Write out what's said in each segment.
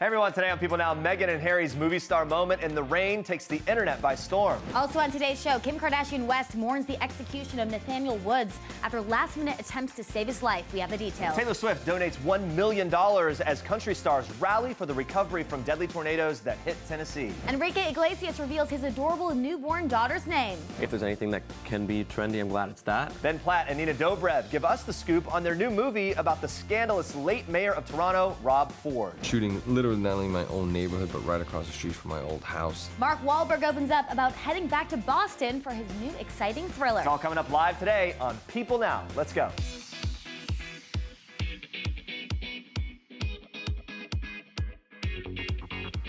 Hey everyone, today on People Now, Meghan and Harry's movie star moment in the rain takes the internet by storm. Also on today's show, Kim Kardashian West mourns the execution of Nathaniel Woods after last-minute attempts to save his life. We have the details. Taylor Swift donates $1 million as country stars rally for the recovery from deadly tornadoes that hit Tennessee. Enrique Iglesias reveals his adorable newborn daughter's name. If there's anything that can be trendy, I'm glad it's that. Ben Platt and Nina Dobrev give us the scoop on their new movie about the scandalous late mayor of Toronto, Rob Ford. Shooting literally not only in my own neighborhood, but right across the street from my old house. Mark Wahlberg opens up about heading back to Boston for his new exciting thriller. It's all coming up live today on People Now. Let's go.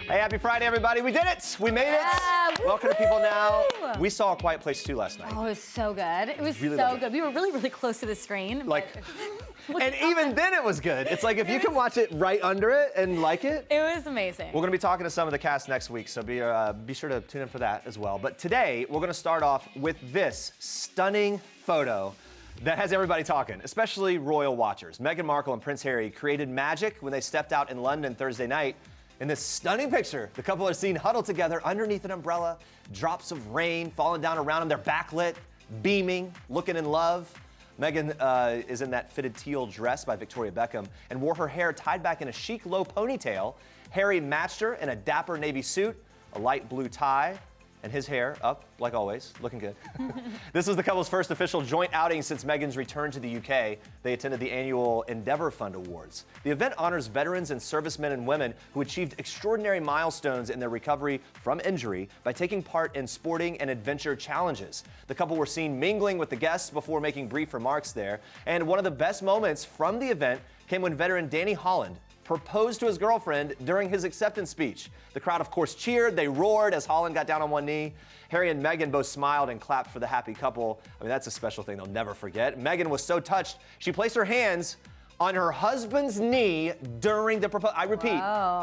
Hey, happy Friday, everybody. We did it. We made it. Yeah, welcome to People Now. We saw A Quiet Place 2 last night. Oh, it was so good. It was really so good. We were really close to the screen. Like, and even then it was good. It's like if you can watch it right under it and like it. It was amazing. We're going to be talking to some of the cast next week, so be sure to tune in for that as well. But today, we're going to start off with this stunning photo that has everybody talking, especially royal watchers. Meghan Markle and Prince Harry created magic when they stepped out in London Thursday night. In this stunning picture, the couple are seen huddled together underneath an umbrella, drops of rain falling down around them. They're backlit, beaming, looking in love. Meghan is in that fitted teal dress by Victoria Beckham and wore her hair tied back in a chic low ponytail. Harry matched her in a dapper navy suit, a light blue tie, and his hair up, like always, looking good. This was the couple's first official joint outing since Meghan's return to the UK. They attended the annual Endeavour Fund Awards. The event honors veterans and servicemen and women who achieved extraordinary milestones in their recovery from injury by taking part in sporting and adventure challenges. The couple were seen mingling with the guests before making brief remarks there. And one of the best moments from the event came when veteran Danny Holland proposed to his girlfriend during his acceptance speech. The crowd, of course, cheered. They roared as Holland got down on one knee. Harry and Meghan both smiled and clapped for the happy couple. I mean, that's a special thing they'll never forget. Meghan was so touched, she placed her hands on her husband's knee during the proposal. I repeat,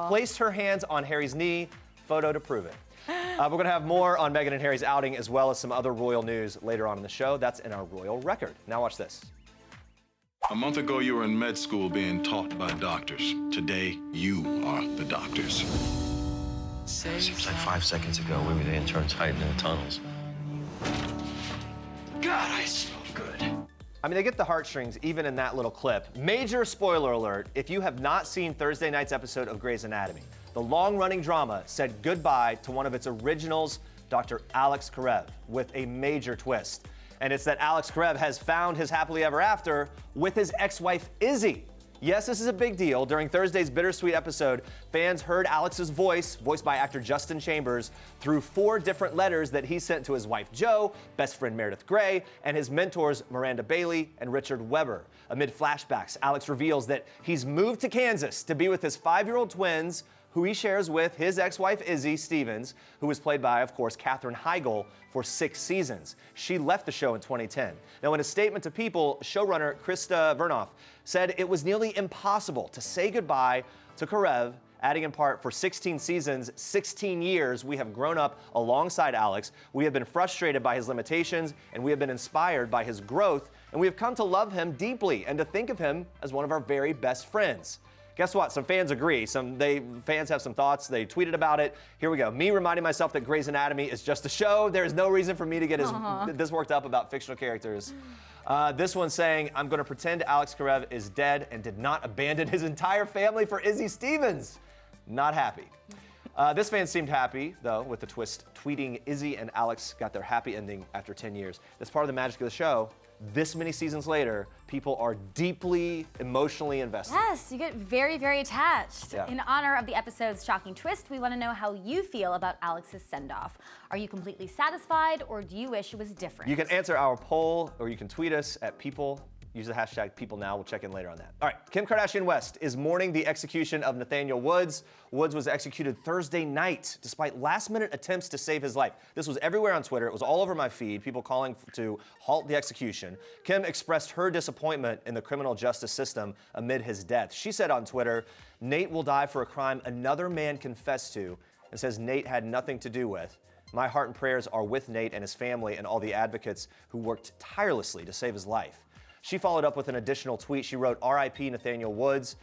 placed her hands on Harry's knee. Photo to prove it. We're going to have more on Meghan and Harry's outing as well as some other royal news later on in the show. That's in our royal record. Now watch this. A month ago, you were in med school being taught by doctors. Today, you are the doctors. Seems like 5 seconds ago, we were the interns hiding in the tunnels. God, I smell good. I mean, they get the heartstrings even in that little clip. Major spoiler alert, if you have not seen Thursday night's episode of Grey's Anatomy, the long-running drama said goodbye to one of its originals, Dr. Alex Karev, with a major twist. And it's that Alex Karev has found his happily ever after with his ex-wife, Izzy. Yes, this is a big deal. During Thursday's bittersweet episode, fans heard Alex's voice, voiced by actor Justin Chambers, through 4 different letters that he sent to his wife, Jo, best friend Meredith Grey, and his mentors, Miranda Bailey and Richard Weber. Amid flashbacks, Alex reveals that he's moved to Kansas to be with his 5-year-old twins, who he shares with his ex-wife, Izzy Stevens, who was played by, of course, Katherine Heigl for 6 seasons. She left the show in 2010. Now, in a statement to People, showrunner Krista Vernoff said it was nearly impossible to say goodbye to Karev, adding in part, for 16 seasons, 16 years, we have grown up alongside Alex. We have been frustrated by his limitations, and we have been inspired by his growth, and we have come to love him deeply and to think of him as one of our very best friends. Guess what? Some fans agree. Fans have some thoughts. They tweeted about it. Here we go. Me reminding myself that Grey's Anatomy is just a show. There is no reason for me to get this worked up about fictional characters. This one saying, I'm going to pretend Alex Karev is dead and did not abandon his entire family for Izzy Stevens. Not happy. This fan seemed happy, though, with the twist, tweeting Izzy and Alex got their happy ending after 10 years. That's part of the magic of the show. This many seasons later, people are deeply emotionally invested. Yes, you get very attached. Yeah. In honor of the episode's shocking twist, we want to know how you feel about Alex's send-off. Are you completely satisfied, or do you wish it was different? You can answer our poll, or you can tweet us at People. Use the hashtag PeopleNow. We'll check in later on that. All right, Kim Kardashian West is mourning the execution of Nathaniel Woods. Woods was executed Thursday night despite last-minute attempts to save his life. This was everywhere on Twitter. It was all over my feed, people calling to halt the execution. Kim expressed her disappointment in the criminal justice system amid his death. She said on Twitter, Nate will die for a crime another man confessed to, and says Nate had nothing to do with. My heart and prayers are with Nate and his family and all the advocates who worked tirelessly to save his life. She followed up with an additional tweet. She wrote, R.I.P. Nathaniel Woods.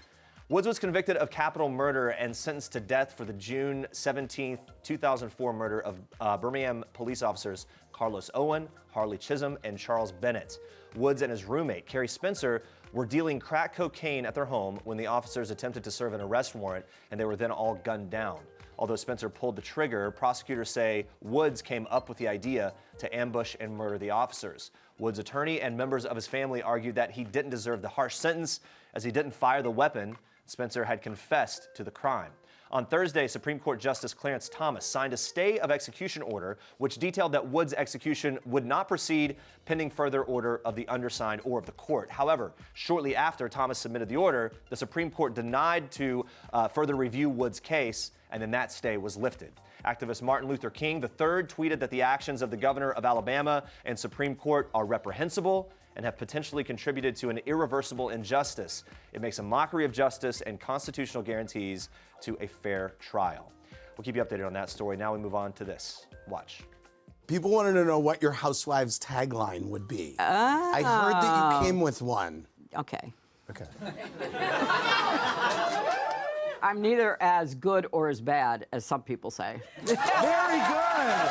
Woods was convicted of capital murder and sentenced to death for the June 17, 2004 murder of Birmingham police officers Carlos Owen, Harley Chisholm, and Charles Bennett. Woods and his roommate, Carrie Spencer, were dealing crack cocaine at their home when the officers attempted to serve an arrest warrant, and they were then all gunned down. Although Spencer pulled the trigger, prosecutors say Woods came up with the idea to ambush and murder the officers. Woods' attorney and members of his family argued that he didn't deserve the harsh sentence as he didn't fire the weapon. Spencer had confessed to the crime. On Thursday, Supreme Court Justice Clarence Thomas signed a stay of execution order, which detailed that Woods' execution would not proceed pending further order of the undersigned or of the court. However, shortly after Thomas submitted the order, the Supreme Court denied to further review Woods' case, and then that stay was lifted. Activist Martin Luther King III tweeted that the actions of the governor of Alabama and Supreme Court are reprehensible and have potentially contributed to an irreversible injustice. It makes a mockery of justice and constitutional guarantees to a fair trial. We'll keep you updated on that story. Now we move on to this. Watch. People wanted to know what your Housewives tagline would be. I heard that you came with one. Okay. Okay. I'm neither as good or as bad as some people say. Very good.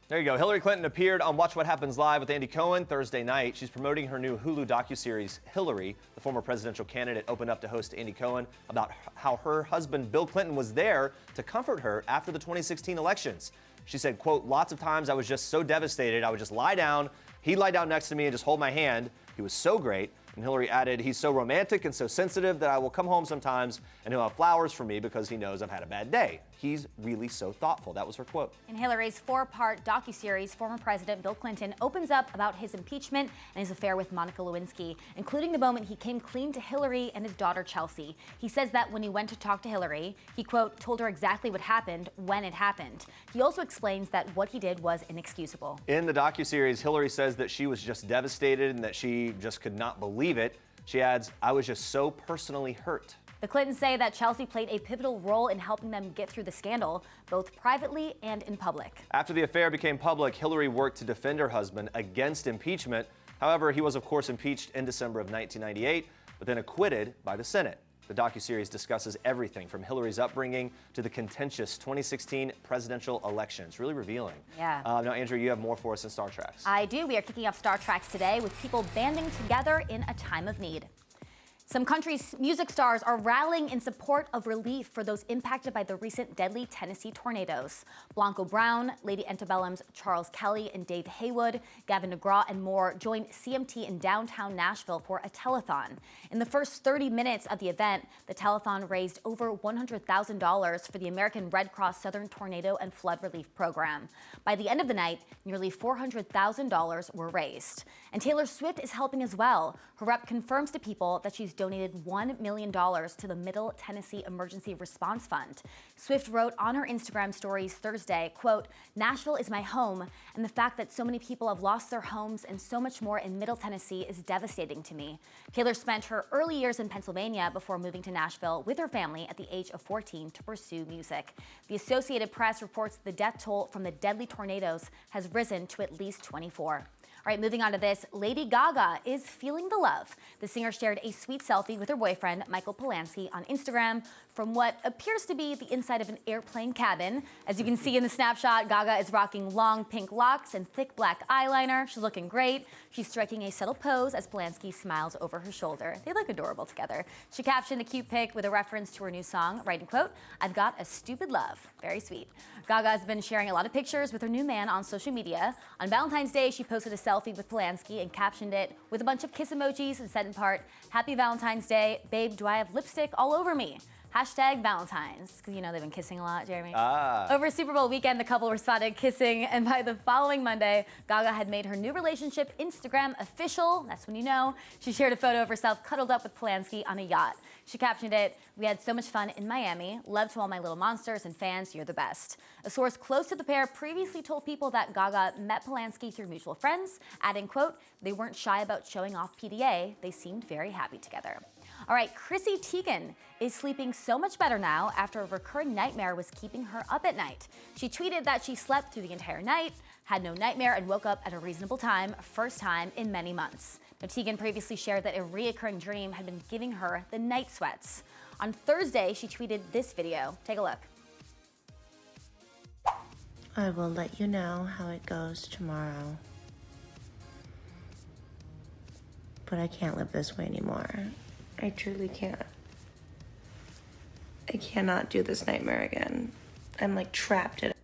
There you go. Hillary Clinton appeared on Watch What Happens Live with Andy Cohen Thursday night. She's promoting her new Hulu docuseries, Hillary. The former presidential candidate opened up to host Andy Cohen about how her husband, Bill Clinton, was there to comfort her after the 2016 elections. She said, quote, "Lots of times I was just so devastated, I would just lie down. He'd lie down next to me and just hold my hand. He was so great." And Hillary added, "He's so romantic and so sensitive that I will come home sometimes and he'll have flowers for me because he knows I've had a bad day. He's really so thoughtful." That was her quote. In Hillary's 4-part docuseries, former President Bill Clinton opens up about his impeachment and his affair with Monica Lewinsky, including the moment he came clean to Hillary and his daughter Chelsea. He says that when he went to talk to Hillary, he, quote, told her exactly what happened when it happened. He also explains that what he did was inexcusable. In the docuseries, Hillary says that she was just devastated and that she just could not believe it. She adds, "I was just so personally hurt." The Clintons say that Chelsea played a pivotal role in helping them get through the scandal, both privately and in public. After the affair became public, Hillary worked to defend her husband against impeachment. However, he was, of course, impeached in December of 1998, but then acquitted by the Senate. The docuseries discusses everything from Hillary's upbringing to the contentious 2016 presidential election. It's really revealing. Yeah. Now, Andrea, you have more for us in Star Treks. I do. We are kicking off Star Treks today with people banding together in a time of need. Some country's music stars are rallying in support of relief for those impacted by the recent deadly Tennessee tornadoes. Blanco Brown, Lady Antebellum's Charles Kelly and Dave Haywood, Gavin DeGraw, and more joined CMT in downtown Nashville for a telethon. In the first 30 minutes of the event, the telethon raised over $100,000 for the American Red Cross Southern Tornado and Flood Relief Program. By the end of the night, nearly $400,000 were raised. And Taylor Swift is helping as well. Her rep confirms to People that she's donated $1 million to the Middle Tennessee Emergency Response Fund. Swift wrote on her Instagram stories Thursday, quote, "Nashville is my home, and the fact that so many people have lost their homes and so much more in Middle Tennessee is devastating to me." Taylor spent her early years in Pennsylvania before moving to Nashville with her family at the age of 14 to pursue music. The Associated Press reports the death toll from the deadly tornadoes has risen to at least 24. All right, moving on to this. Lady Gaga is feeling the love. The singer shared a sweet selfie with her boyfriend, Michael Polanski, on Instagram from what appears to be the inside of an airplane cabin. As you can see in the snapshot, Gaga is rocking long pink locks and thick black eyeliner. She's looking great. She's striking a subtle pose as Polanski smiles over her shoulder. They look adorable together. She captioned the cute pic with a reference to her new song, writing, quote, "I've got a stupid love." Very sweet. Gaga has been sharing a lot of pictures with her new man on social media. On Valentine's Day, she posted a selfie with Polanski and captioned it with a bunch of kiss emojis and said in part, "Happy Valentine's Day. Babe, do I have lipstick all over me?" Hashtag Valentine's, because you know they've been kissing a lot, Jeremy. Over Super Bowl weekend, the couple responded kissing, and by the following Monday, Gaga had made her new relationship Instagram official. That's when you know. She shared a photo of herself cuddled up with Polanski on a yacht. She captioned it, "We had so much fun in Miami. Love to all my little monsters and fans. You're the best." A source close to the pair previously told People that Gaga met Polanski through mutual friends, adding, quote, "They weren't shy about showing off PDA. They seemed very happy together." All right, Chrissy Teigen is sleeping so much better now after a recurring nightmare was keeping her up at night. She tweeted that she slept through the entire night, had no nightmare, and woke up at a reasonable time, first time in many months. Now, Teigen previously shared that a reoccurring dream had been giving her the night sweats. On Thursday, she tweeted this video. Take a look. I will let you know how it goes tomorrow. But I can't live this way anymore. I truly can't. I cannot do this nightmare again. I'm like trapped in it.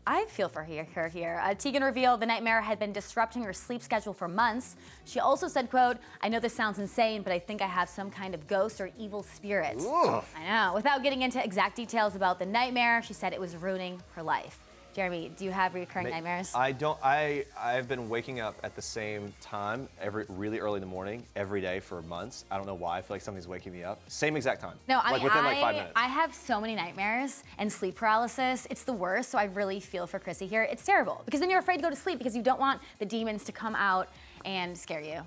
I feel for her here. Tegan revealed the nightmare had been disrupting her sleep schedule for months. She also said, quote, "I know this sounds insane, but I think I have some kind of ghost or evil spirit." Ooh. I know. Without getting into exact details about the nightmare, she said it was ruining her life. Jeremy, do you have recurring nightmares? I don't. I've been waking up at the same time really early in the morning every day for months. I don't know why. I feel like something's waking me up. Same exact time. No, I mean, within like 5 minutes. I have so many nightmares and sleep paralysis. It's the worst, so I really feel for Chrissy here. It's terrible because then you're afraid to go to sleep because you don't want the demons to come out and scare you.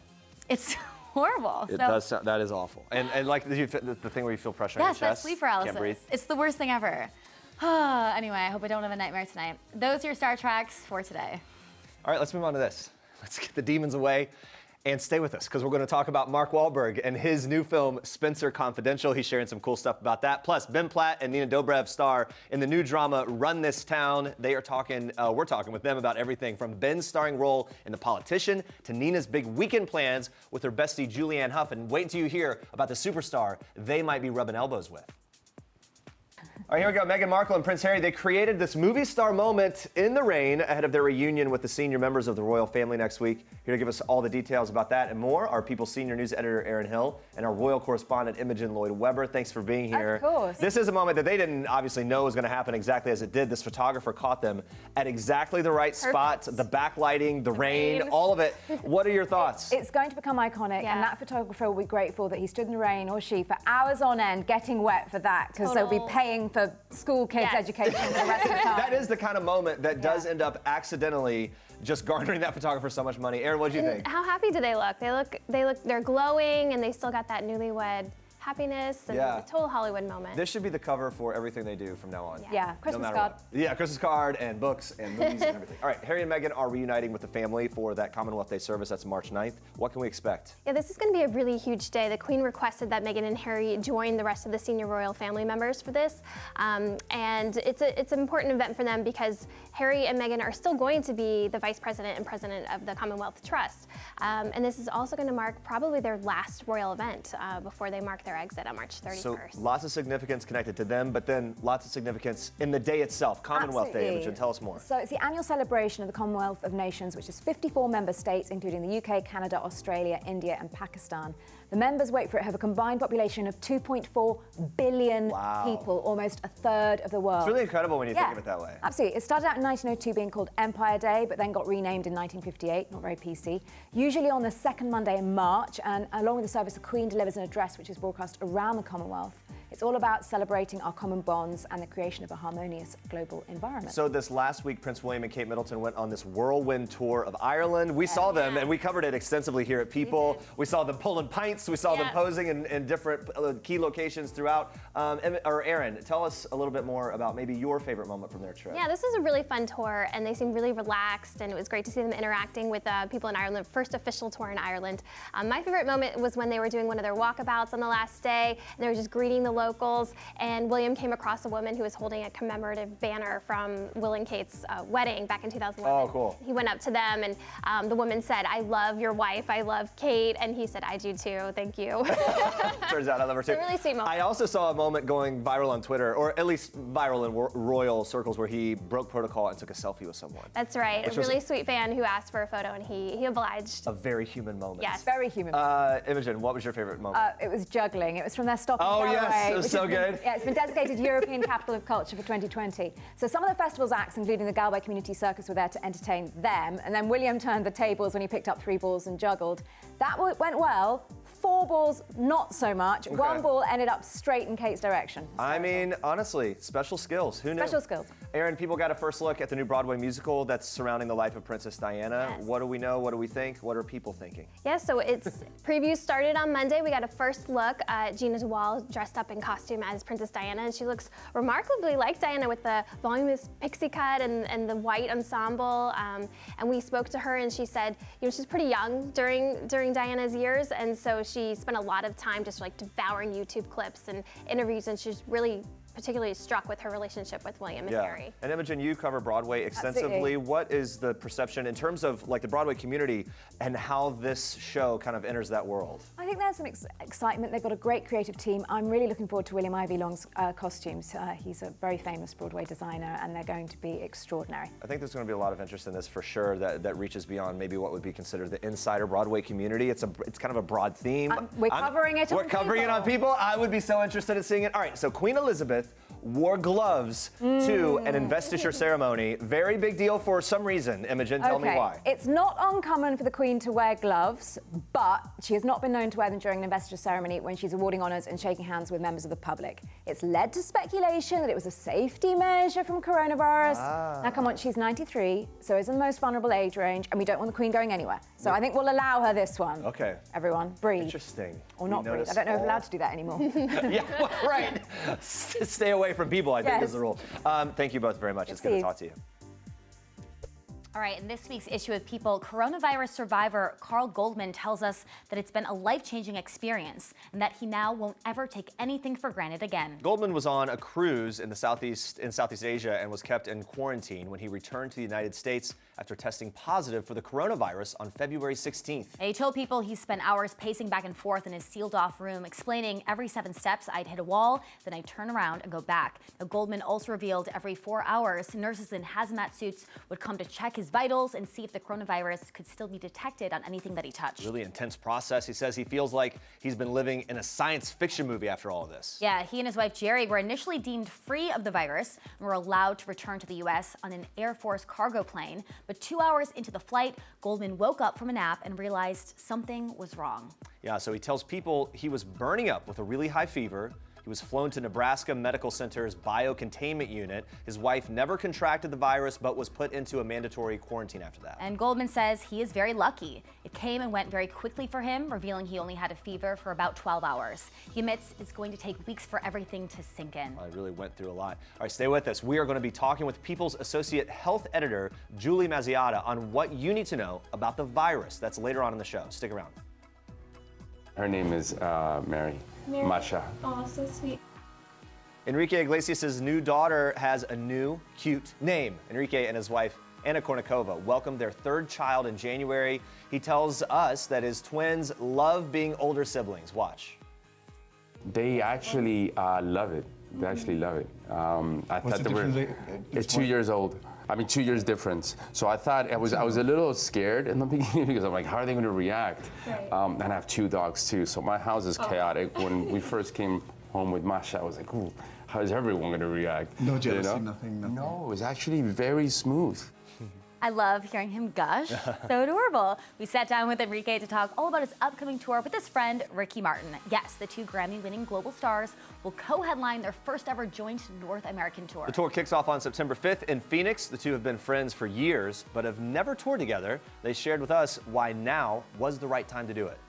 It's horrible. It does. That is awful. And like the thing where you feel pressure on your Yes, chest. that's sleep paralysis. Can't breathe. It's the worst thing ever. Anyway, I hope I don't have a nightmare tonight. Those are your Star Treks for today. All right, let's move on to this. Let's get the demons away and stay with us because we're going to talk about Mark Wahlberg and his new film, Spencer Confidential. He's sharing some cool stuff about that. Plus, Ben Platt and Nina Dobrev star in the new drama Run This Town. We're talking with them about everything from Ben's starring role in The Politician to Nina's big weekend plans with her bestie Julianne Hough. And wait until you hear about the superstar they might be rubbing elbows with. All right, here we go. Meghan Markle and Prince Harry, they created this movie star moment in the rain ahead of their reunion with the senior members of the royal family next week. Here to give us all the details about that and more, our People senior news editor, Erin Hill, and our royal correspondent, Imogen Lloyd-Webber. Thanks for being here. Of course. This is a moment that they didn't obviously know was going to happen exactly as it did. This photographer caught them at exactly the right spot, the backlighting, the rain, all of it. What are your thoughts? It's going to become iconic, and that photographer will be grateful that he stood in the rain, or she, for hours on end, getting wet for that, because they'll be paying for school kids' education for the rest of the time. That is the kind of moment that does end up accidentally just garnering that photographer so much money. Erin, what do you think? How happy do they look? They're glowing, and they still got that newlywed happiness and a total Hollywood moment. This should be the cover for everything they do from now on. Yeah, Christmas card. What. Yeah, Christmas card and books and movies and everything. All right, Harry and Meghan are reuniting with the family for that Commonwealth Day service. That's March 9th. What can we expect? Yeah, this is going to be a really huge day. The Queen requested that Meghan and Harry join the rest of the senior royal family members for this. And it's an important event for them because Harry and Meghan are still going to be the vice president and president of the Commonwealth Trust. And this is also going to mark probably their last royal event before they mark their exit on March 31st. So lots of significance connected to them, but then lots of significance in the day itself, Commonwealth Day. Imogen, tell us more. So it's the annual celebration of the Commonwealth of Nations, which is 54 member states, including the UK, Canada, Australia, India, and Pakistan. The members, wait for it, have a combined population of 2.4 billion people, almost a third of the world. It's really incredible when you think of it that way. Absolutely. It started out in 1902 being called Empire Day, but then got renamed in 1958, not very PC. Usually on the second Monday in March, and along with the service, the Queen delivers an address which is broadcast around the Commonwealth. It's all about celebrating our common bonds and the creation of a harmonious global environment. So this last week, Prince William and Kate Middleton went on this whirlwind tour of Ireland. We saw them, and we covered it extensively here at People. We saw them pulling pints. We saw them posing in different key locations throughout. Erin, tell us a little bit more about maybe your favorite moment from their trip. Yeah, this was a really fun tour, and they seemed really relaxed, and it was great to see them interacting with people in Ireland, first official tour in Ireland. My favorite moment was when they were doing one of their walkabouts on the last day, and they were just greeting the locals, and William came across a woman who was holding a commemorative banner from Will and Kate's wedding back in 2011. Oh, cool. He went up to them, and the woman said, "I love your wife, I love Kate," and he said, "I do too, thank you." Turns out I love her too. It's a really sweet moment. I also saw a moment going viral on Twitter, or at least viral in royal circles, where he broke protocol and took a selfie with someone. That's right, a really sweet fan who asked for a photo, and he obliged. A very human moment. Yes. Very human. Imogen, what was your favorite moment? It was juggling. It was from their stop and Oh, go yes, away, it was which so has been- good. Yeah, it's been designated European Capital of Culture for 2020. So some of the festival's acts, including the Galway Community Circus, were there to entertain them. And then William turned the tables when he picked up 3 balls and juggled. That went well. 4 balls, not so much. Okay. 1 ball ended up straight in Kate's direction. I mean, honestly, special skills. Who knew? Special skills. Erin, people got a first look at the new Broadway musical that's surrounding the life of Princess Diana. Yes. What do we know? What do we think? What are people thinking? Yeah, so previews started on Monday. We got a first look at Gina Dewall dressed up in costume as Princess Diana, and she looks remarkably like Diana with the voluminous pixie cut and the white ensemble. And we spoke to her, and she said, she's pretty young during Diana's years, and so she spent a lot of time just like devouring YouTube clips and interviews, and she's really particularly struck with her relationship with William and Harry. And Imogen, you cover Broadway extensively. Absolutely. What is the perception in terms of like the Broadway community and how this show kind of enters that world? I think there's some excitement. They've got a great creative team. I'm really looking forward to William Ivy Long's costumes. He's a very famous Broadway designer, and they're going to be extraordinary. I think there's going to be a lot of interest in this for sure that reaches beyond maybe what would be considered the insider Broadway community. It's kind of a broad theme. We're covering it on We're covering it on People. I would be so interested in seeing it. All right, so Queen Elizabeth wore gloves to an investiture ceremony. Very big deal for some reason. Imogen, tell me why. It's not uncommon for the Queen to wear gloves, but she has not been known to wear them during an investiture ceremony when she's awarding honours and shaking hands with members of the public. It's led to speculation that it was a safety measure from coronavirus. Now, come on, she's 93, so it's in the most vulnerable age range, and we don't want the Queen going anywhere. So I think we'll allow her this one. Okay. Everyone, breathe. Interesting. Or not breathe. I don't know if we're allowed to do that anymore. Yeah, well, right. Stay away from people, I think, is the rule. Thank you both very much. It's good to talk to you. All right, in this week's issue of People, coronavirus survivor Carl Goldman tells us that it's been a life-changing experience and that he now won't ever take anything for granted again. Goldman was on a cruise in Southeast Asia and was kept in quarantine when he returned to the United States after testing positive for the coronavirus on February 16th. He told People he spent hours pacing back and forth in his sealed-off room, explaining every 7 steps I'd hit a wall, then I'd turn around and go back. Now, Goldman also revealed every 4 hours, nurses in hazmat suits would come to check his vitals and see if the coronavirus could still be detected on anything that he touched. Really intense process. He says he feels like he's been living in a science fiction movie after all of this. Yeah, he and his wife Jerry were initially deemed free of the virus and were allowed to return to the U.S. on an Air Force cargo plane. But 2 hours into the flight, Goldman woke up from a nap and realized something was wrong. Yeah, so he tells People he was burning up with a really high fever. He was flown to Nebraska Medical Center's biocontainment unit. His wife never contracted the virus, but was put into a mandatory quarantine after that. And Goldman says he is very lucky. It came and went very quickly for him, revealing he only had a fever for about 12 hours. He admits it's going to take weeks for everything to sink in. I really went through a lot. All right, stay with us. We are going to be talking with People's Associate Health Editor, Julie Mazziata, on what you need to know about the virus. That's later on in the show. Stick around. Her name is Mary. Masha. Oh, so sweet. Enrique Iglesias' new daughter has a new, cute name. Enrique and his wife, Anna Kournikova, welcomed their 3rd child in January. He tells us that his twins love being older siblings. Watch. They actually love it. They actually love it. I thought they were. It's 2 years old. I mean, 2 years difference. So I thought I was a little scared in the beginning because I'm like, how are they going to react? Right. And I have 2 dogs too, so my house is chaotic. When we first came home with Masha, I was like, ooh, how is everyone going to react? No jealousy, nothing. No, it was actually very smooth. I love hearing him gush. So adorable. We sat down with Enrique to talk all about his upcoming tour with his friend, Ricky Martin. Yes, the 2 Grammy-winning global stars will co-headline their first ever joint North American tour. The tour kicks off on September 5th in Phoenix. The two have been friends for years, but have never toured together. They shared with us why now was the right time to do it.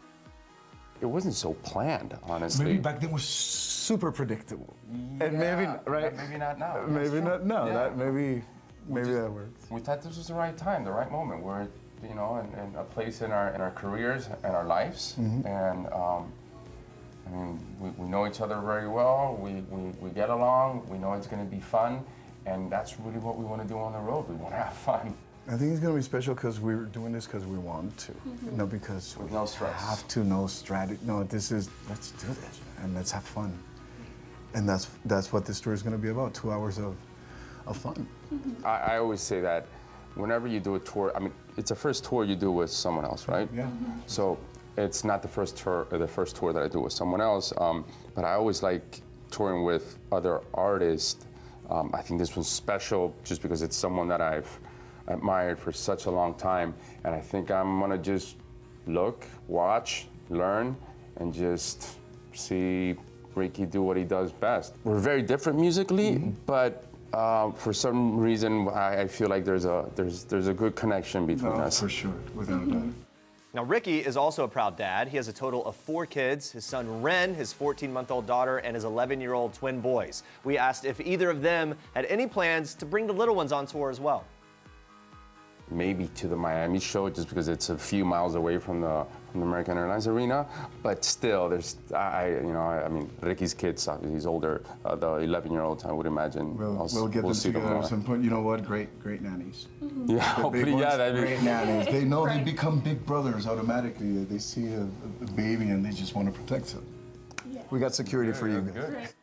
It wasn't so planned, honestly. Maybe back then was super predictable. And maybe, right? Maybe not now. Maybe not now. Yeah. Maybe that works. We thought this was the right time, the right moment. We're, you know, in a place in our careers and our lives, and I mean, we know each other very well. We get along. We know it's going to be fun, and that's really what we want to do on the road. We want to have fun. I think it's going to be special because we're doing this because we want to, not because with no stress. Have to, no strategy. No, let's do this and let's have fun, and that's what this tour is going to be about. 2 hours of fun. I always say that whenever you do a tour, I mean, it's the first tour you do with someone else, right? Yeah. So it's not the first tour that I do with someone else, but I always like touring with other artists. I think this one's special just because it's someone that I've admired for such a long time, and I think I'm gonna just look, watch, learn, and just see Ricky do what he does best. We're very different musically, but for some reason, I feel like there's a good connection between us. For sure, without a doubt. Now, Ricky is also a proud dad. He has a total of 4 kids, his son Ren, his 14-month-old daughter, and his 11-year-old twin boys. We asked if either of them had any plans to bring the little ones on tour as well. maybe to the Miami show, just because it's a few miles away from the American Airlines arena. But still, I mean, Ricky's kids, he's older. The 11-year-old, I would imagine. We'll get them together at some point. You know what? Great nannies. Yeah, hopefully, yeah. Great nannies. They know they become big brothers automatically. They see a baby and they just want to protect it. Yeah. We got security for you guys.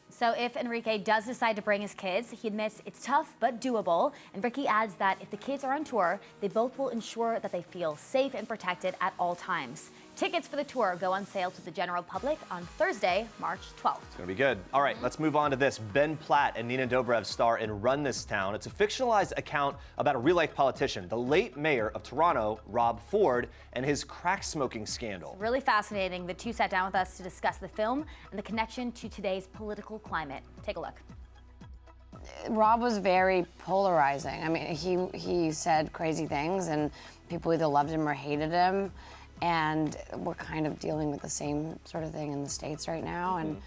So if Enrique does decide to bring his kids, he admits it's tough but doable. And Ricky adds that if the kids are on tour, they both will ensure that they feel safe and protected at all times. Tickets for the tour go on sale to the general public on Thursday, March 12th. It's gonna be good. All right, let's move on to this. Ben Platt and Nina Dobrev star in Run This Town. It's a fictionalized account about a real-life politician, the late mayor of Toronto, Rob Ford, and his crack smoking scandal. Really fascinating. The two sat down with us to discuss the film and the connection to today's political climate. Take a look. Rob was very polarizing. I mean, he said crazy things, and people either loved him or hated him. And we're kind of dealing with the same sort of thing in the States right now. And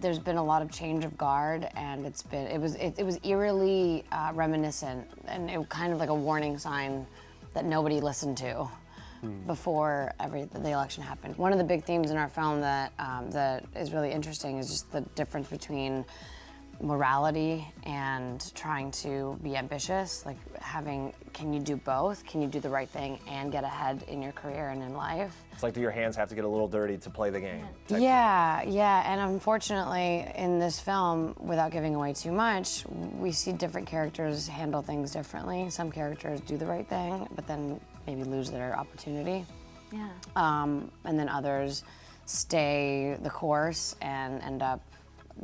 there's been a lot of change of guard, and it was eerily reminiscent, and it was kind of like a warning sign that nobody listened to before the election happened. One of the big themes in our film that is really interesting is just the difference between morality and trying to be ambitious, like can you do both? Can you do the right thing and get ahead in your career and in life? It's like, do your hands have to get a little dirty to play the game? Yeah, and unfortunately in this film, without giving away too much, we see different characters handle things differently. Some characters do the right thing, but then maybe lose their opportunity. Yeah. And then others stay the course and end up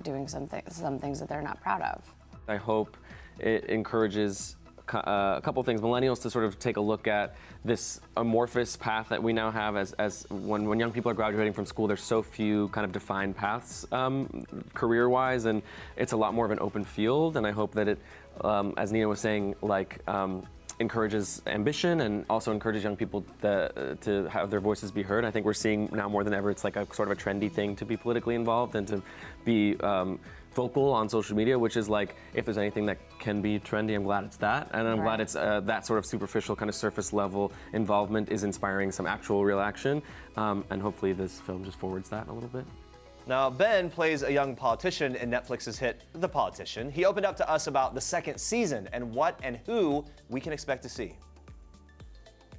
doing some things that they're not proud of. I hope it encourages a couple things. Millennials to sort of take a look at this amorphous path that we now have as when young people are graduating from school, there's so few kind of defined paths career-wise, and it's a lot more of an open field. And I hope that it, as Nina was saying, encourages ambition and also encourages young people to have their voices be heard. I think we're seeing now more than ever, it's like a sort of a trendy thing to be politically involved and to be vocal on social media, which is like, if there's anything that can be trendy, I'm glad it's that. And I'm glad it's that sort of superficial kind of surface level involvement is inspiring some actual real action. And hopefully this film just forwards that a little bit. Now, Ben plays a young politician in Netflix's hit The Politician. He opened up to us about the second season and what and who we can expect to see.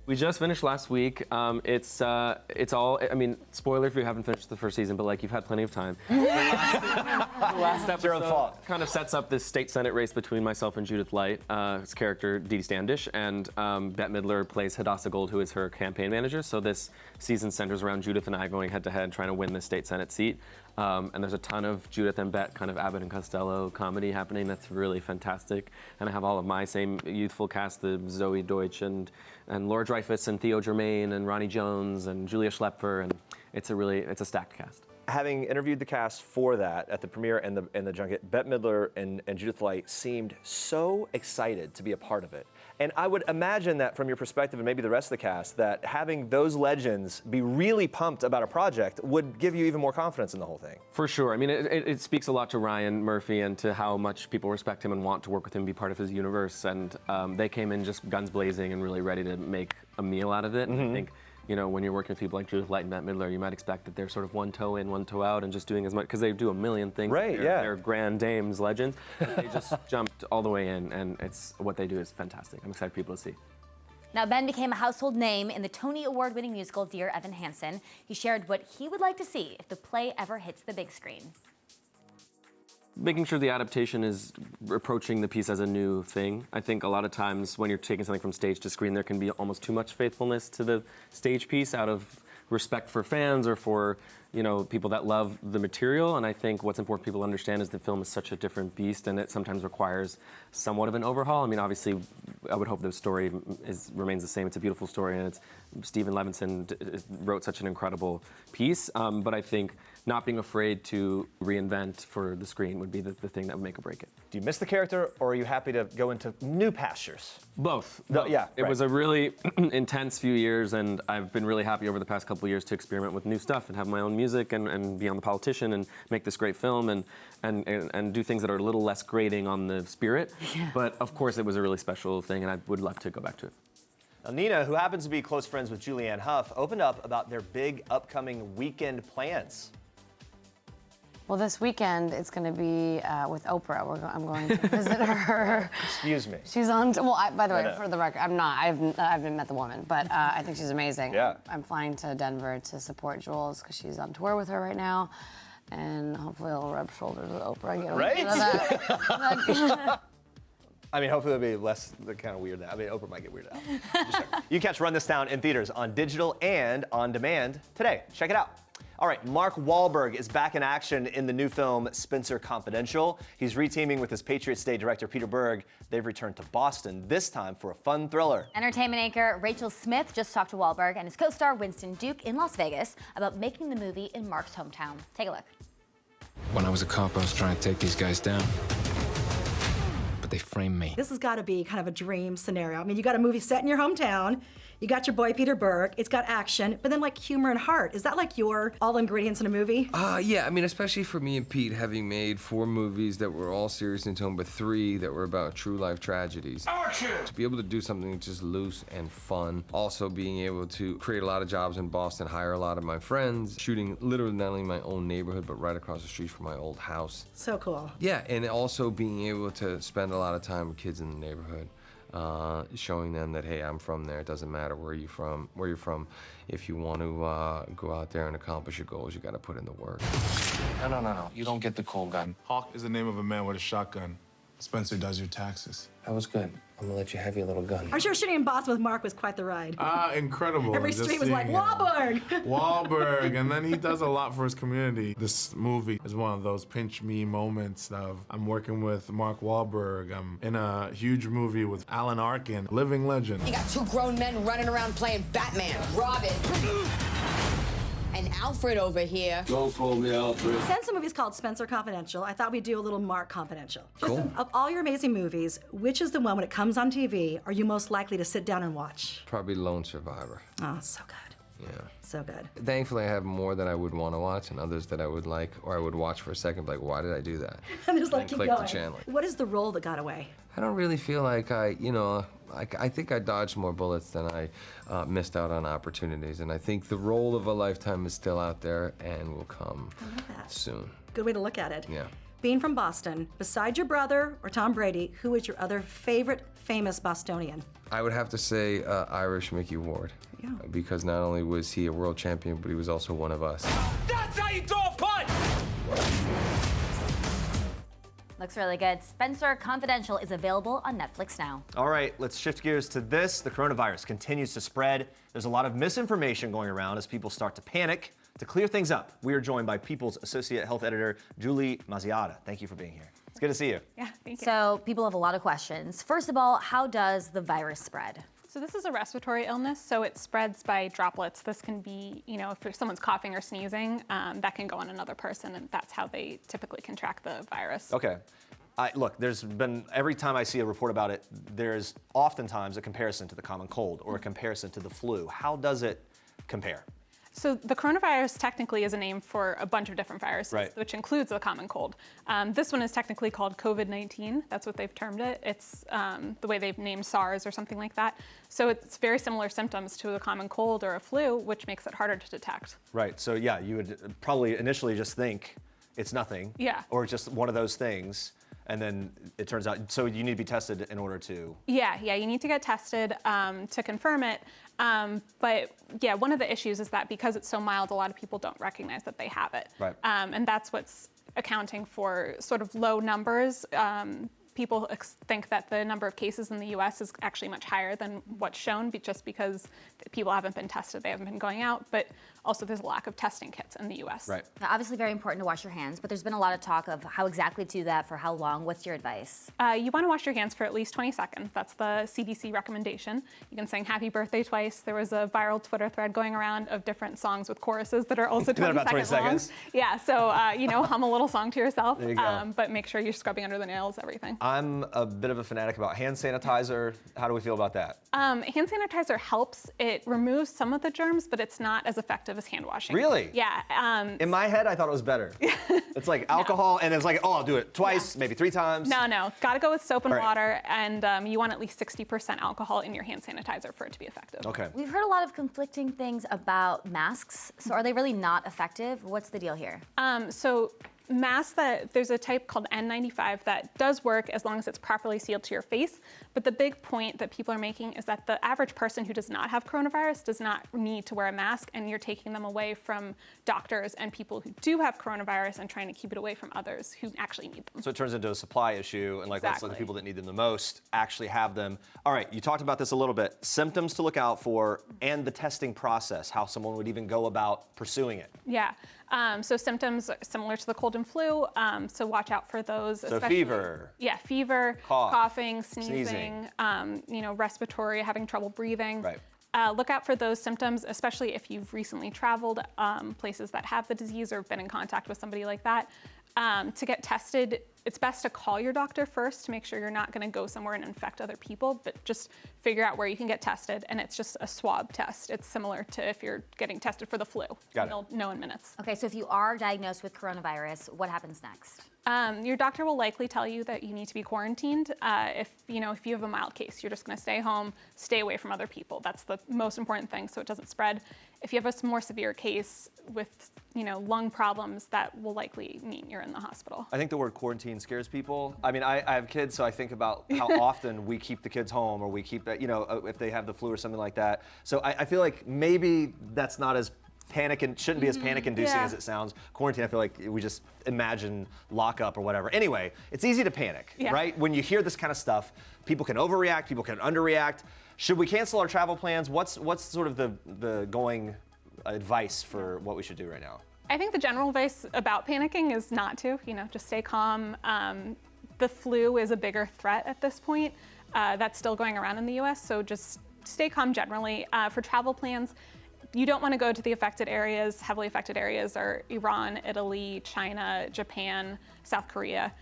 We just finished last week. It's all, I mean, spoiler if you haven't finished the first season, but like you've had plenty of time. The last episode kind of sets up this state senate race between myself and Judith Light, his character Dee Dee Standish, and Bette Midler plays Hadassah Gold, who is her campaign manager. So this season centers around Judith and I going head to head trying to win the state senate seat. And there's a ton of Judith and Bette kind of Abbott and Costello comedy happening that's really fantastic. And I have all of my same youthful cast, the Zoe Deutsch and Laura Dreyfus and Theo Germain and Ronnie Jones and Julia Schlepfer, and it's a stacked cast. Having interviewed the cast for that at the premiere and the junket, Bette Midler and Judith Light seemed so excited to be a part of it. And I would imagine that from your perspective and maybe the rest of the cast, that having those legends be really pumped about a project would give you even more confidence in the whole thing. For sure. I mean, it speaks a lot to Ryan Murphy and to how much people respect him and want to work with him, be part of his universe. And they came in just guns blazing and really ready to make a meal out of it. And I think, you know, when you're working with people like Judith Light and Bette Midler, you might expect that they're sort of one toe in, one toe out, and just doing as much, because they do a million things. Right, They're grand dames, legends. They just jumped all the way in, and what they do is fantastic. I'm excited for people to see. Now, Ben became a household name in the Tony Award-winning musical Dear Evan Hansen. He shared what he would like to see if the play ever hits the big screen. Making sure the adaptation is approaching the piece as a new thing. I think a lot of times when you're taking something from stage to screen, there can be almost too much faithfulness to the stage piece out of respect for fans or for, you know, people that love the material. And I think what's important for people to understand is the film is such a different beast, and it sometimes requires somewhat of an overhaul. I mean, obviously, I would hope the story remains the same. It's a beautiful story, and Stephen Levinson wrote such an incredible piece. But I think not being afraid to reinvent for the screen would be the thing that would make or break it. Do you miss the character, or are you happy to go into new pastures? Both. No, yeah, It right. was a really intense few years, and I've been really happy over the past couple of years to experiment with new stuff and have my own music and be on The Politician and make this great film and do things that are a little less grating on the spirit. Yeah. But of course, it was a really special thing, and I would love to go back to it. Now, Nina, who happens to be close friends with Julianne Hough, opened up about their big upcoming weekend plans. Well, this weekend it's going to be with Oprah. I'm going to visit her. Excuse me. She's on. Well, by the way, No. for the record, I'm not. I haven't met the woman, but I think she's amazing. Yeah. I'm flying to Denver to support Jules because she's on tour with her right now, and hopefully I'll rub shoulders with Oprah. And get Right? I mean, hopefully it'll be less kind of weird now. I mean, Oprah might get weirded out. You catch Run This Town in theaters on digital and on demand today. Check it out. All right, Mark Wahlberg is back in action in the new film Spencer Confidential. He's reteaming with his Patriots Day director Peter Berg. They've returned to Boston, this time for a fun thriller. Entertainment anchor Rachel Smith just talked to Wahlberg and his co-star Winston Duke in Las Vegas about making the movie in Mark's hometown. Take a look. When I was a cop, I was trying to take these guys down, but they framed me. This has got to be kind of a dream scenario. I mean, you got a movie set in your hometown, you got your boy Peter Berg, it's got action, but then like humor and heart. Is that like your all ingredients in a movie? Yeah, I mean, especially for me and Pete, having made 4 movies that were all serious in tone, but 3 that were about true life tragedies. Action! To be able to do something just loose and fun, also being able to create a lot of jobs in Boston, hire a lot of my friends, shooting literally not only my own neighborhood, but right across the street from my old house. So cool. Yeah, and also being able to spend a lot of time with kids in the neighborhood. Showing them that, hey, I'm from there. It doesn't matter where you're from. If you want to go out there and accomplish your goals, you got to put in the work. No. You don't get the cold gun. Hawk is the name of a man with a shotgun. Spencer does your taxes. That was good. I'm gonna let you have your little gun. I'm sure shooting in Boston with Mark was quite the ride. Incredible. Every Just street was like, seeing him. Wahlberg! Wahlberg, and then he does a lot for his community. This movie is one of those pinch me moments of I'm working with Mark Wahlberg. I'm in a huge movie with Alan Arkin, living legend. You got 2 grown men running around playing Batman, Robin, and Alfred over here. Don't call me Alfred. Since the movie's called Spencer Confidential, I thought we'd do a little Mark Confidential. Cool. Of all your amazing movies, which is the one when it comes on TV are you most likely to sit down and watch? Probably Lone Survivor. Oh, so good. Yeah. So good. Thankfully, I have more that I would want to watch and others that I would like, or I would watch for a second, like, why did I do that? And there's like, And keep click going. the channel. What is the role that got away? I don't really feel like I think I dodged more bullets than I missed out on opportunities. And I think the role of a lifetime is still out there and will come soon. Good way to look at it. Yeah. Being from Boston, beside your brother or Tom Brady, who is your other favorite famous Bostonian? I would have to say Irish Mickey Ward. Yeah. Because not only was he a world champion, but he was also one of us. That's how you throw a punch! Looks really good. Spencer Confidential is available on Netflix now. All right, let's shift gears to this. The coronavirus continues to spread. There's a lot of misinformation going around as people start to panic. To clear things up, we are joined by People's Associate Health Editor, Julie Mazziata. Thank you for being here. It's good to see you. Yeah, thank you. So people have a lot of questions. First of all, how does the virus spread? So this is a respiratory illness, so it spreads by droplets. This can be, if someone's coughing or sneezing, that can go on another person, and that's how they typically contract the virus. Okay. Look, there's been, every time I see a report about it, there's oftentimes a comparison to the common cold or a comparison to the flu. How does it compare? So the coronavirus technically is a name for a bunch of different viruses, Right. which includes the common cold. This one is technically called COVID-19. That's what they've termed it. It's the way they've named SARS or something like that. So it's very similar symptoms to a common cold or a flu, which makes it harder to detect. Right, so yeah, you would probably initially just think it's nothing. Yeah. Or just one of those things. And then it turns out, so you need to be tested in order to... Yeah, you need to get tested to confirm it. But yeah, one of the issues is that because it's so mild, a lot of people don't recognize that they have it. Right. And that's what's accounting for sort of low numbers people think that the number of cases in the U.S. is actually much higher than what's shown, just because people haven't been tested, they haven't been going out, but also there's a lack of testing kits in the U.S. Right. Now, obviously very important to wash your hands, but there's been a lot of talk of how exactly to do that, for how long. What's your advice? You want to wash your hands for at least 20 seconds. That's the CDC recommendation. You can sing happy birthday twice. There was a viral Twitter thread going around of different songs with choruses that are also 20 about 20 seconds long. Yeah, so hum a little song to yourself, There you go. but make sure you're scrubbing under the nails, everything. I'm a bit of a fanatic about hand sanitizer. How do we feel about that? Hand sanitizer helps. It removes some of the germs, but it's not as effective as hand washing. Really? Yeah. In my head, I thought it was better. It's like alcohol, and it's like, oh, I'll do it twice, maybe 3 times. No. Gotta go with soap and All right. water, and you want at least 60% alcohol in your hand sanitizer for it to be effective. Okay. We've heard a lot of conflicting things about masks. So are they really not effective? What's the deal here? So masks, there's a type called N95 that does work as long as it's properly sealed to your face. But the big point that people are making is that the average person who does not have coronavirus does not need to wear a mask, and you're taking them away from doctors and people who do have coronavirus and trying to keep it away from others who actually need them. So it turns into a supply issue, and like let's let the people that need them the most actually have them. All right, you talked about this a little bit. Symptoms to look out for, and the testing process, how someone would even go about pursuing it. Yeah. So symptoms are similar to the cold and flu, so watch out for those. So fever. Yeah, fever, coughing, sneezing, respiratory, having trouble breathing. Right. Look out for those symptoms, especially if you've recently traveled places that have the disease or been in contact with somebody like that. To get tested, it's best to call your doctor first to make sure you're not going to go somewhere and infect other people, but just figure out where you can get tested, and it's just a swab test. It's similar to if you're getting tested for the flu. Got it. You'll know in minutes. Okay, so if you are diagnosed with coronavirus, what happens next? Your doctor will likely tell you that you need to be quarantined. If you have a mild case, you're just going to stay home, stay away from other people. That's the most important thing, so it doesn't spread. If you have a more severe case with lung problems, that will likely mean you're in the hospital. I think the word quarantine scares people. I mean, I have kids, so I think about how often we keep the kids home, or we keep, if they have the flu or something like that. So I feel like maybe that's not as shouldn't be as panic-inducing as it sounds. Quarantine, I feel like we just imagine lockup or whatever. Anyway, it's easy to panic, right? When you hear this kind of stuff, people can overreact, people can underreact. Should we cancel our travel plans? What's sort of the going advice for what we should do right now? I think the general advice about panicking is not to, just stay calm. The flu is a bigger threat at this point. That's still going around in the US, so just stay calm generally. For travel plans, you don't want to go to the affected areas. Heavily affected areas are Iran, Italy, China, Japan, South Korea.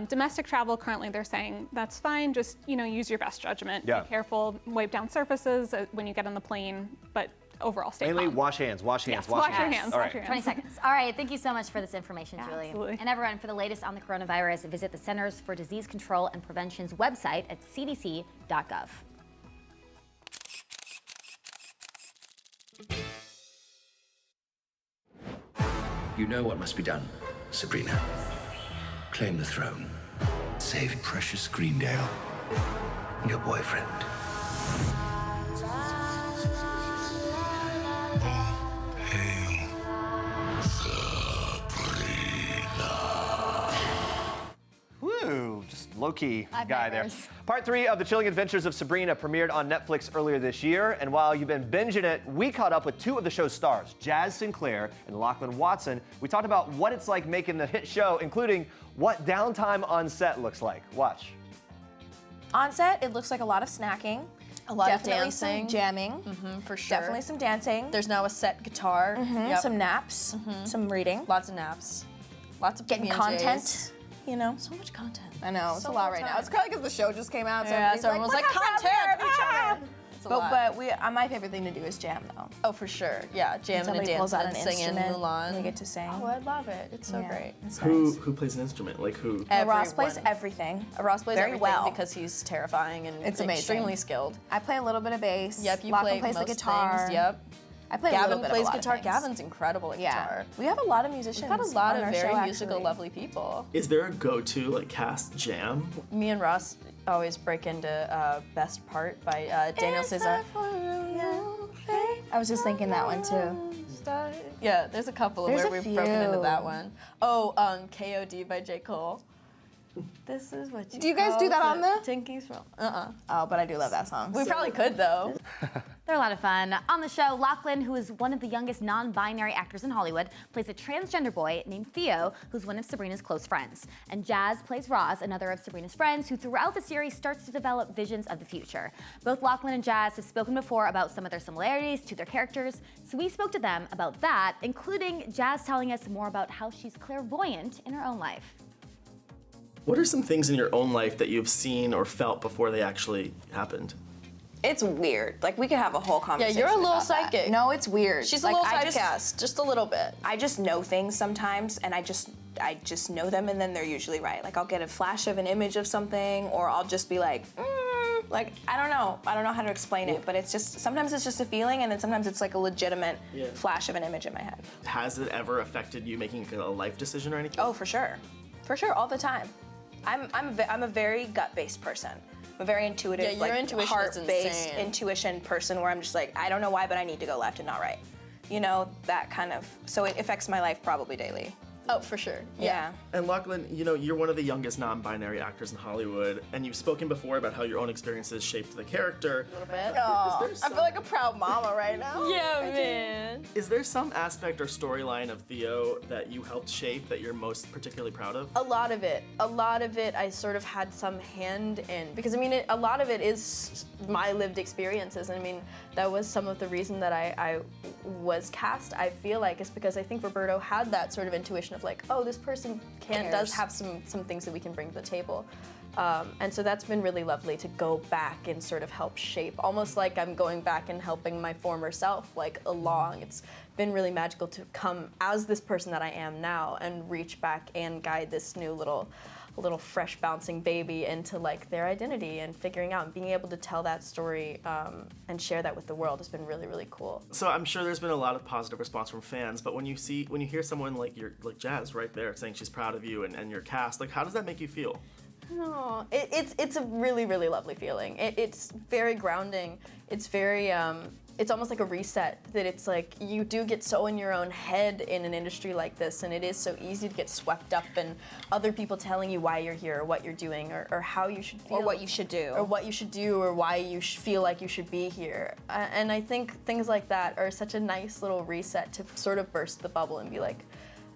Domestic travel, currently they're saying that's fine, just use your best judgment. Yeah. Be careful, wipe down surfaces when you get on the plane, but overall stay Mainly calm. wash hands, wash hands, Yes, wash your hands. All Wash right. your 20 hands. seconds. All right, thank you so much for this information, Julie. Absolutely. And everyone, for the latest on the coronavirus, visit the Centers for Disease Control and Prevention's website at cdc.gov. You know what must be done, Sabrina. Claim the throne. Save precious Greendale. And your boyfriend. All hail Sabrina. Woo, just low-key I've guy there. nightmares. Part 3 of The Chilling Adventures of Sabrina premiered on Netflix earlier this year, and while you've been binging it, we caught up with 2 of the show's stars, Jazz Sinclair and Lachlan Watson. We talked about what it's like making the hit show, including what downtime on set looks like. Watch. On set, it looks like a lot of snacking. A lot Definitely of dancing. some jamming. For sure. Definitely some dancing. There's now a set guitar. Yep. Some naps. Some reading. Lots of naps. Lots of Getting PB&Js. content. So much content. I know, it's So a lot much right now. time. It's probably because the show just came out, so Yeah, everyone's so like, everyone's content! like, It's a lot. But my favorite thing to do is jam, though. Oh, for sure. Yeah, jamming and Somebody pulls dancing out and an singing instrument, Mulan. we get to sing. Oh, I love it. It's so great. It's Who plays an instrument? Like who? Ross plays everything. Ross plays very everything well because he's terrifying and It's amazing. extremely skilled. I play a little bit of bass. Yep, you Lachlan play plays the most guitar. things. Yep. I play a Gavin little bit plays of a lot guitar. Of things. Gavin's incredible at guitar. We have a lot of musicians. We've got a lot on of our very show, musical, actually. lovely people. Is there a go-to like cast jam? Me and Ross always break into Best Part by Daniel Caesar. I was just thinking that one too. Yeah, there's a couple There's where a we've broken into few. that one. Oh, KOD by J. Cole. This is what you Do you guys do that on the Tinkies from? Oh, but I do love that song. We probably could though. They're a lot of fun. On the show, Lachlan, who is one of the youngest non-binary actors in Hollywood, plays a transgender boy named Theo, who's one of Sabrina's close friends. And Jazz plays Roz, another of Sabrina's friends, who throughout the series starts to develop visions of the future. Both Lachlan and Jazz have spoken before about some of their similarities to their characters, so we spoke to them about that, including Jazz telling us more about how she's clairvoyant in her own life. What are some things in your own life that you've seen or felt before they actually happened? It's weird. Like, we could have a whole conversation. Yeah, you're a little about that. psychic. No, it's weird. She's like, a little I typecast, just a little bit. I just know things sometimes, and I just know them, and then they're usually right. Like, I'll get a flash of an image of something, or I'll just be like, like, I don't know how to explain it, but it's just, sometimes it's just a feeling, and then sometimes it's like a legitimate flash of an image in my head. Has it ever affected you making a life decision or anything? Oh, for sure, all the time. I'm a very gut-based person. I'm a very intuitive, Yeah, your like intuition is heart-based insane. intuition person where I'm just like, I don't know why, but I need to go left and not right. You know, that kind of, so it affects my life probably daily. Oh, for sure. Yeah. And Lachlan, you know, you're one of the youngest non-binary actors in Hollywood, and you've spoken before about how your own experiences shaped the character. A little bit. I feel like a proud mama right now. Yeah, man. Is there some aspect or storyline of Theo that you helped shape that you're most particularly proud of? A lot of it I sort of had some hand in, because I mean, a lot of it is my lived experiences, and I mean, that was some of the reason that I was cast, I feel like, is because I think Roberto had that sort of intuition of like, oh, this person does have some things that we can bring to the table. And so that's been really lovely to go back and sort of help shape, almost like I'm going back and helping my former self like along. It's been really magical to come as this person that I am now and reach back and guide this new little fresh bouncing baby into like their identity and figuring out and being able to tell that story and share that with the world has been really, really cool. So I'm sure there's been a lot of positive response from fans, but when you hear someone like Jazz right there saying she's proud of you and your cast, like how does that make you feel? Oh, it's a really, really lovely feeling. It's very grounding. It's very it's almost like a reset, that it's like you do get so in your own head in an industry like this, and it is so easy to get swept up in other people telling you why you're here or what you're doing or how you should feel. Or what you should do. Or what you should do or why you feel like you should be here. And I think things like that are such a nice little reset to sort of burst the bubble and be like,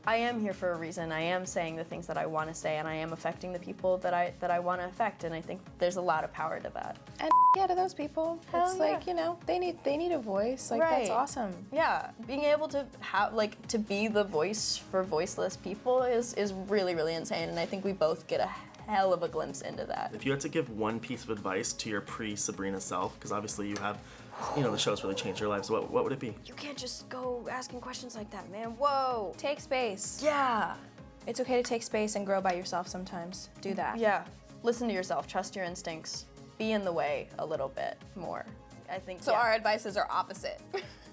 I am here for a reason. I am saying the things that I want to say, and I am affecting the people that I want to affect. And I think there's a lot of power to that. And yeah, to those people, it's like, you know, they need a voice. Like, that's awesome. Yeah, being able to have to be the voice for voiceless people is really, really insane. And I think we both get a hell of a glimpse into that. If you had to give one piece of advice to your pre-Sabrina self, because obviously you have, you know, the show's really changed your lives, what would it be? You can't just go asking questions like that, man. Whoa. Take space. Yeah. It's okay to take space and grow by yourself sometimes. Do that. Yeah. Listen to yourself. Trust your instincts. Be in the way a little bit more. I think. So our advices are opposite.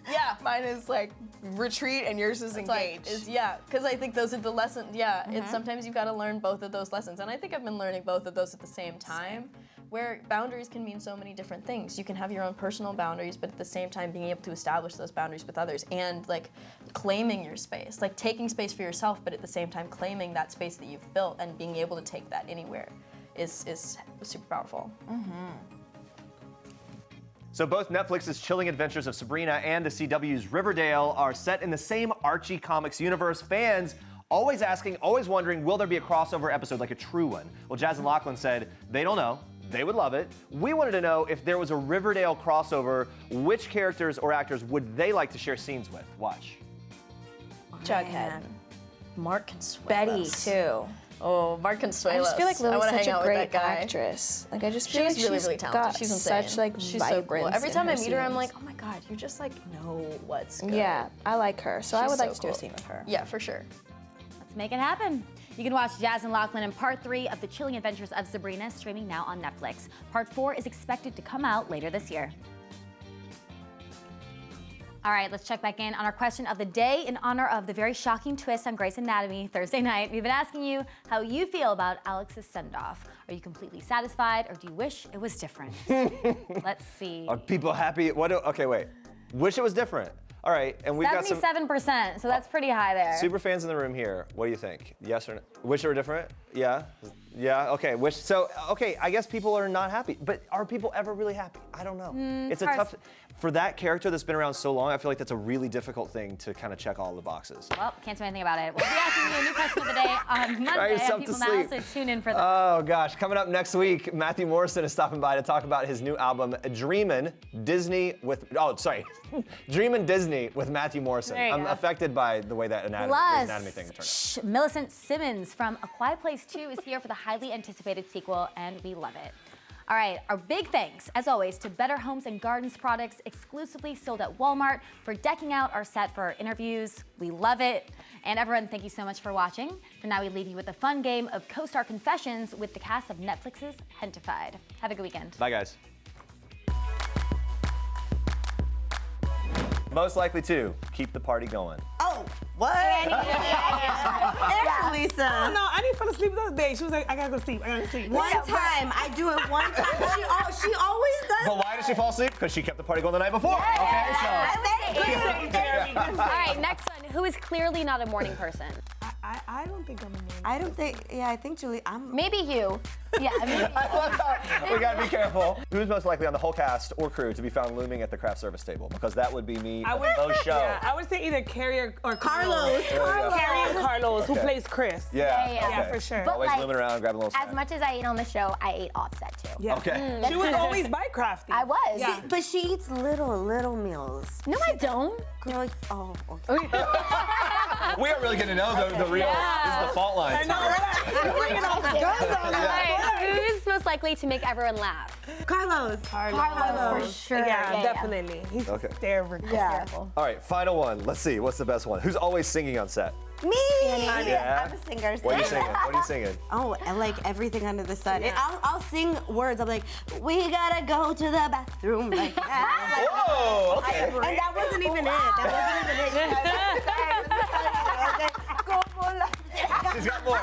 Yeah. Mine is like retreat and yours is engage. Because I think those are the lessons. Yeah. It's sometimes you've got to learn both of those lessons. And I think I've been learning both of those at the same time. Where boundaries can mean so many different things. You can have your own personal boundaries, but at the same time being able to establish those boundaries with others and like claiming your space, like taking space for yourself, but at the same time claiming that space that you've built and being able to take that anywhere is super powerful. So both Netflix's Chilling Adventures of Sabrina and the CW's Riverdale are set in the same Archie Comics universe. Fans always asking, always wondering, will there be a crossover episode like a true one? Well, Jazz and Lachlan said they don't know. They would love it. We wanted to know if there was a Riverdale crossover, which characters or actors would they like to share scenes with? Watch. Jughead. Mark Consuelos. Betty too. Oh, Mark Consuelos. I just feel like Lily's such a great guy. actress. Like I just feel She's like really, she's really talented. got She's insane. such like she's vibrance. So cool. Every time I in meet her, I'm scenes. like, oh my god, you just like know what's good. Yeah, I like her. So I She's would like so to do a cool. scene with her. Yeah, for sure. Let's make it happen. You can watch Jazz and Lachlan in Part 3 of The Chilling Adventures of Sabrina, streaming now on Netflix. Part 4 is expected to come out later this year. All right, let's check back in on our question of the day in honor of the very shocking twist on Grey's Anatomy Thursday night. We've been asking you how you feel about Alex's send-off. Are you completely satisfied, or do you wish it was different? Let's see. Are people happy? Okay, wait. Wish it was different. All right, and we've got some 77%, so that's pretty high there. super fans in the room here. What do you think? Yes or no? Wish it were different? Yeah? Yeah, okay. Okay, I guess people are not happy. But are people ever really happy? I don't know. It's a tough... For that character that's been around so long, I feel like that's a really difficult thing to kind of check all the boxes. Well, can't do anything about it. We'll be asking you a new question of the day on Monday on People Now, so tune in for that. Oh, gosh. Coming up next week, Matthew Morrison is stopping by to talk about his new album, Dreamin' Disney with... Oh, sorry. Dreamin' Disney with Matthew Morrison. I'm affected by the way that anatomy thing turned out. Millicent Simmons from A Quiet Place 2 is here for the highly anticipated sequel, and we love it. All right, our big thanks, as always, to Better Homes and Gardens products exclusively sold at Walmart for decking out our set for our interviews. We love it. And everyone, thank you so much for watching. For now, we leave you with a fun game of co-star confessions with the cast of Netflix's Hentified. Have a good weekend. Bye, guys. Most likely to keep the party going. Oh, what? Lisa. Oh, no, I didn't fall asleep the other day. She was like, I gotta go sleep. One time. I do it one time. She always does. But why did she fall asleep? Because she kept the party going the night before. All right, next one. Who is clearly not a morning person? I don't think I'm a morning person. I don't think, I think Julie, Maybe you. Yeah, I mean. We gotta be careful. Who's most likely on the whole cast or crew to be found looming at the craft service table? Because that would be me on those show. Yeah, I would say either Carrie or Carlos. Carrie and Carlos, who Okay. plays Chris. Yeah, for sure. But Always like, looming around, grabbing a little snack. As much as I ate on the show, I ate offset too. Yeah. Okay. She was always bike crafty. I was. Yeah. But she eats little meals. No, I don't. Girl, oh, okay. We are really getting to know the real, this is the fault line. I know, right? Bringing all the guns on Right. Who's most likely to make everyone laugh? Carlos. Carlos, for sure. Yeah, definitely. He's hysterical. Yeah. All right, final one. Let's see, what's the best one? Who's always singing on set? Me. Yeah? I'm a singer. What are you singing? What are you singing? Oh, I like everything under the sun. And I'll sing words. I'm like, we gotta go to the bathroom. Like that. Whoa, okay. And that wasn't even it. That wasn't even it. She's got more.